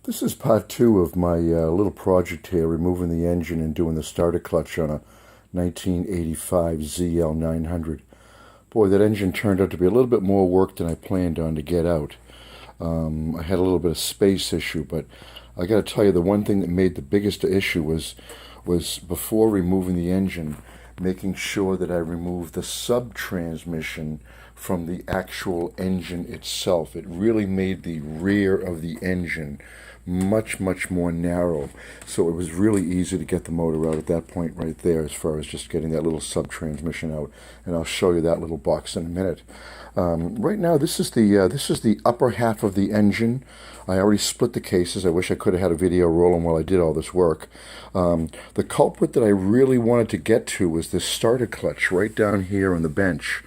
This is part two of my little project here, removing the engine and doing the starter clutch on a 1985 ZL900. Boy, that engine turned out to be a little bit more work than I planned on to get out. I had a little bit of space issue, but I got to tell you, the one thing that made the biggest issue was before removing the engine, making sure that I removed the sub-transmission from the actual engine itself. It really made the rear of the engine much more narrow, so it was really easy to get the motor out at that point right there, as far as just getting that little sub-transmission out, and I'll show you that little box in a minute. Right now, this is the upper half of the engine. I already split the cases. I wish I could have had a video rolling while I did all this work. The culprit that I really wanted to get to was this starter clutch right down here on the bench.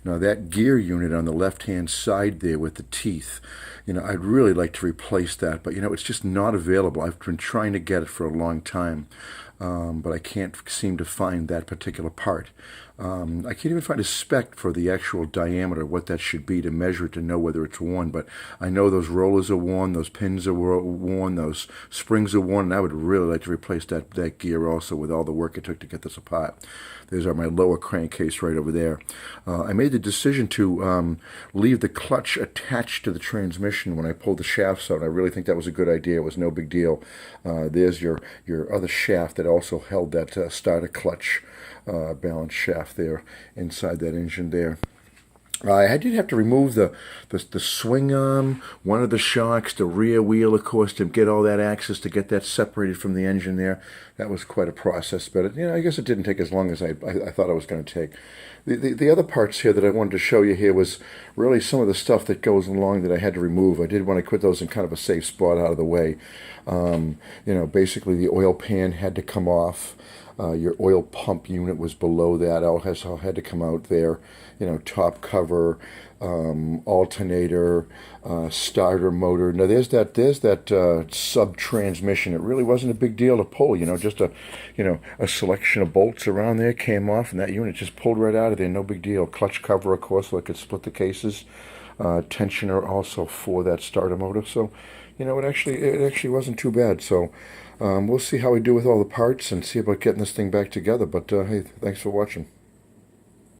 Now that gear unit on the left-hand side there with the teeth, I'd really like to replace that, but it's just not available. I've been trying to get it for a long time, but I can't seem to find that particular part. I can't even find a spec for the actual diameter, what that should be to measure it to know whether it's worn, but I know those rollers are worn, those pins are worn, those springs are worn, and I would really like to replace that gear also with all the work it took to get this apart. There's my lower crankcase right over there. I made the decision to leave the clutch attached to the transmission when I pulled the shafts out. I really think that was a good idea. It was no big deal. There's your other shaft that also held that starter clutch balance shaft there inside that engine there. I did have to remove the swing arm, one of the shocks, the rear wheel, of course, to get all that access, to get that separated from the engine there. That was quite a process, but I guess it didn't take as long as I thought it was going to take. The other parts here that I wanted to show you here was really some of the stuff that goes along that I had to remove. I did want to put those in kind of a safe spot out of the way. Basically the oil pan had to come off. Your oil pump unit was below that. All had to come out there. Top cover, alternator, starter motor. Now there's that sub transmission. It really wasn't a big deal to pull. Just a selection of bolts around there came off, and that unit just pulled right out of there. No big deal. Clutch cover, of course, so I could split the cases. Tensioner also for that starter motor. So, it actually wasn't too bad. So, we'll see how we do with all the parts and see about getting this thing back together. But hey, thanks for watching.